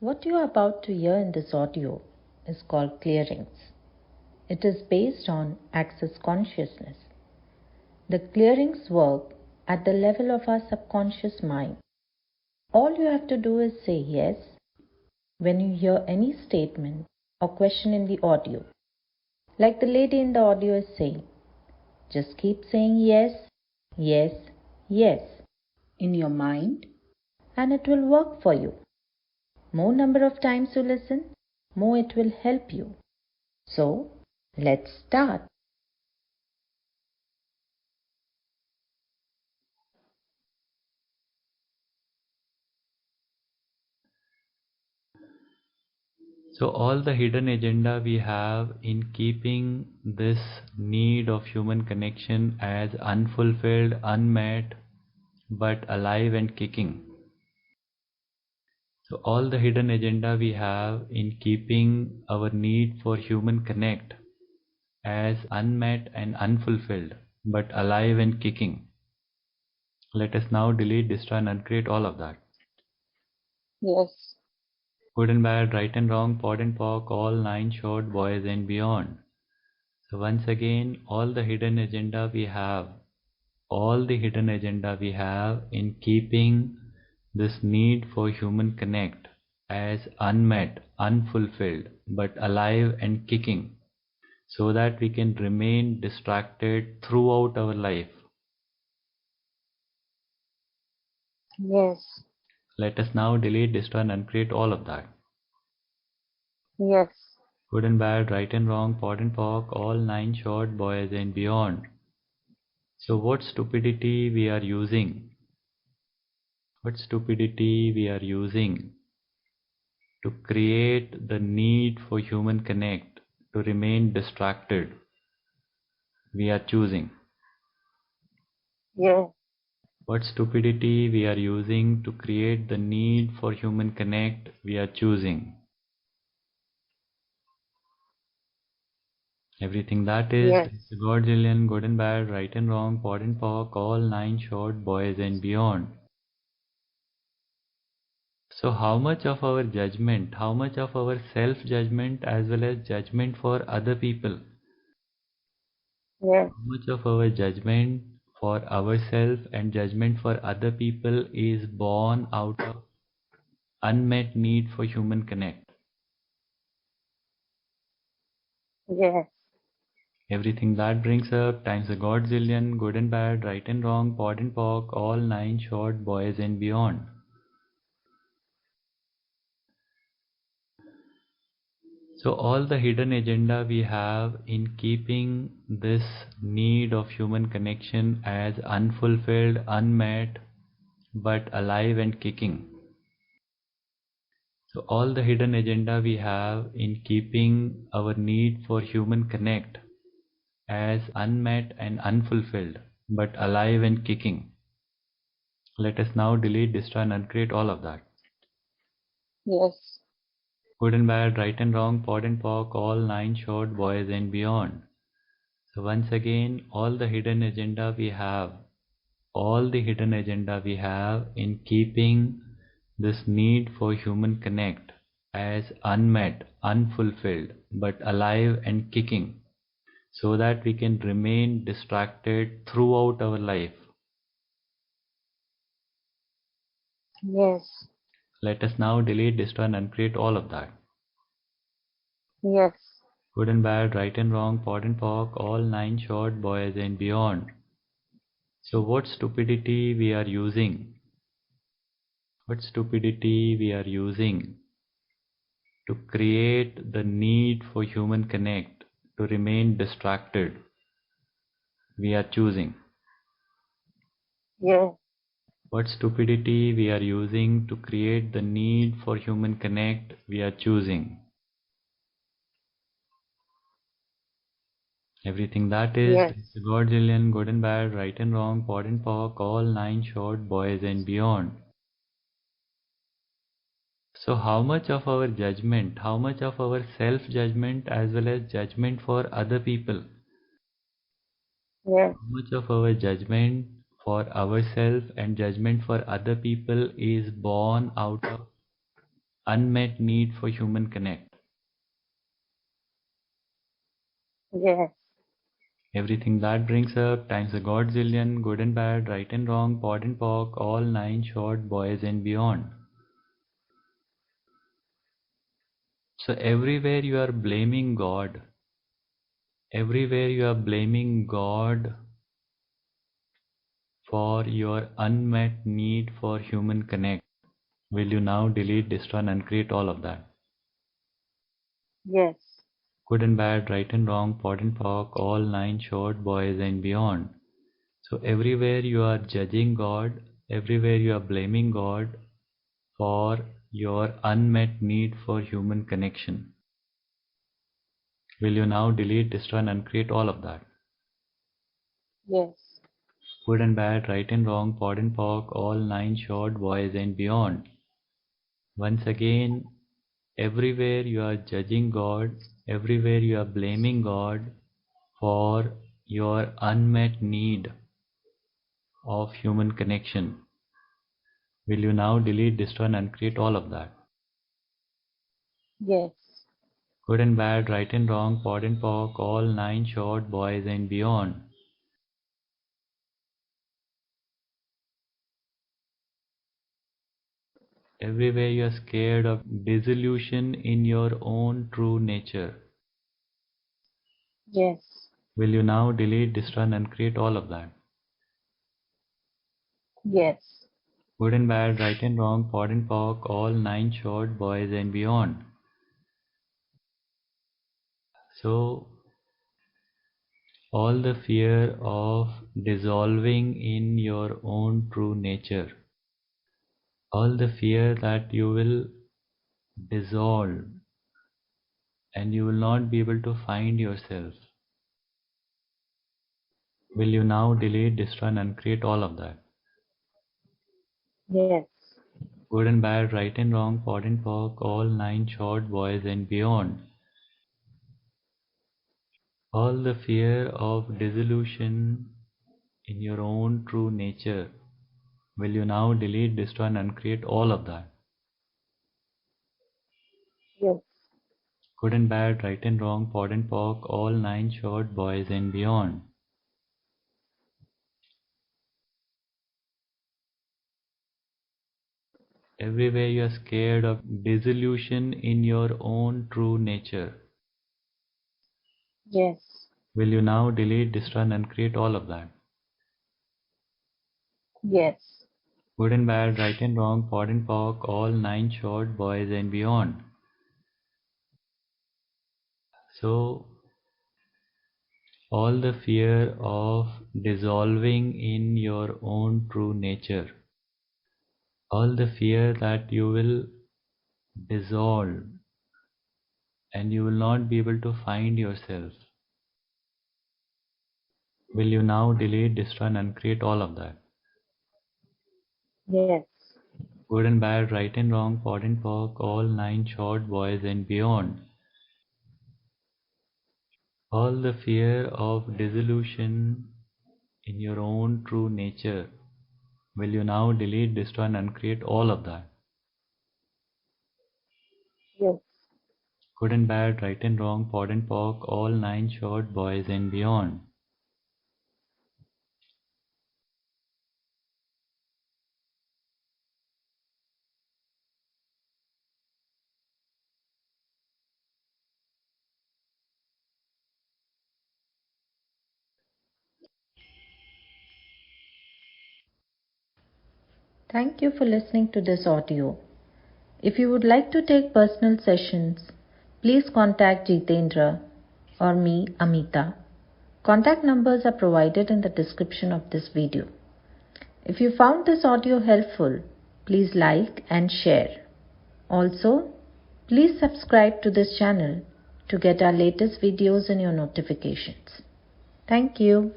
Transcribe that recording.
What you are about to hear in this audio is called clearings. It is based on Access Consciousness. The clearings work at the level of our subconscious mind. All you have to do is say yes when you hear any statement or question in the audio. Like the lady in the audio is saying, just keep saying yes, yes, yes in your mind and it will work for you. More number of times you listen, more it will help you. So, let's start. So all the hidden agenda we have in keeping this need of human connection as unfulfilled, unmet, but alive and kicking. So all the hidden agenda we have in keeping our need for human connect as unmet and unfulfilled, but alive and kicking. Let us now delete, destroy and uncreate all of that. Yes. Good and bad, right and wrong, pod and pock, all 9 short, boys and beyond. So once again, all the hidden agenda we have in keeping this need for human connect as unmet, unfulfilled, but alive and kicking, so that we can remain distracted throughout our life. Yes. Let us now delete, destroy and uncreate all of that. Yes. Good and bad, right and wrong, pod and pock, all 9 short, boys and beyond. So what stupidity we are using? What stupidity we are using to create the need for human connect, to remain distracted, we are choosing. Yes. What stupidity we are using to create the need for human connect, we are choosing. Everything that is, Yes. Godzillion, good and bad, right and wrong, pod and pock, all 9 short, boys and beyond. So how much of our judgment, how much of our self-judgment as well as judgment for other people, Yes. how much of our judgment for ourselves and judgment for other people is born out of unmet need for human connect? Yes. Everything that brings up times a godzillion, good and bad, right and wrong, pod and pock, all 9 short, boys and beyond. So all the hidden agenda we have in keeping this need of human connection as unfulfilled, unmet, but alive and kicking. So all the hidden agenda we have in keeping our need for human connect as unmet and unfulfilled, but alive and kicking. Let us now delete, destroy and uncreate all of that. Yes. Good and bad, right and wrong, pod and pock, all 9 short, boys and beyond. So once again, all the hidden agenda we have in keeping this need for human connect as unmet, unfulfilled, but alive and kicking, so that we can remain distracted throughout our life. Yes. Let us now delete, destroy and uncreate all of that. Yes. Good and bad, right and wrong, pod and pock, all 9 short, boys and beyond. So what stupidity we are using? What stupidity we are using to create the need for human connect, to remain distracted, we are choosing. Yes. What stupidity we are using to create the need for human connect, we are choosing. Everything that is, Yes. godzillion, good and bad, right and wrong, pod and pock, all 9 short, boys and beyond. So how much of our judgment, how much of our self-judgment as well as judgment for other people, Yes. how much of our judgment for ourselves and judgment for other people is born out of unmet need for human connect. Yes. Everything that brings up times a godzillion, good and bad, right and wrong, POD and POC, all 9 short, boys and beyond. So everywhere you are blaming God, everywhere you are blaming God for your unmet need for human connect, will you now delete, destroy and uncreate all of that? Yes. Good and bad, right and wrong, POD and POC, all 9 short, boys and beyond. So everywhere you are judging God, everywhere you are blaming God for your unmet need for human connection. Will you now delete, destroy and uncreate all of that? Yes. Good and bad, right and wrong, POD and POC, all 9 short, boys and beyond. Once again, everywhere you are judging God, everywhere you are blaming God for your unmet need of human connection. Will you now delete, destroy and uncreate all of that? Yes. Good and bad, right and wrong, POD and POC, all 9 short, boys and beyond. Everywhere you are scared of dissolution in your own true nature. Yes. Will you now delete, destroy and uncreate all of that? Yes. Good and bad, right and wrong, POD and POC, all 9 short, boys and beyond. So, all the fear of dissolving in your own true nature, all the fear that you will dissolve and you will not be able to find yourself, will you now delete, destroy and uncreate all of that? Yes. Good and bad, right and wrong, POD and POC, all 9 short, boys and beyond. All the fear of dissolution in your own true nature, will you now delete, destroy and uncreate all of that? Yes. Good and bad, right and wrong, POD and POC, all 9 short, boys and beyond. Everywhere you are scared of dissolution in your own true nature, Yes. will you now delete, destroy and uncreate all of that? Yes. Good and bad, right and wrong, POD and POC, all 9 short, boys and beyond. So, all the fear of dissolving in your own true nature, all the fear that you will dissolve and you will not be able to find yourself, will you now delete, destroy and uncreate all of that? Yes. Good and bad, right and wrong, POD and POC, all 9 short, boys and beyond. All the fear of dissolution in your own true nature, will you now delete, destroy and uncreate all of that? Yes. Good and bad, right and wrong, POD and POC, all 9 short, boys and beyond. Thank you for listening to this audio. If you would like to take personal sessions, please contact Jitendra or me, Amita. Contact numbers are provided in the description of this video. If you found this audio helpful, please like and share. Also, please subscribe to this channel to get our latest videos in your notifications. Thank you.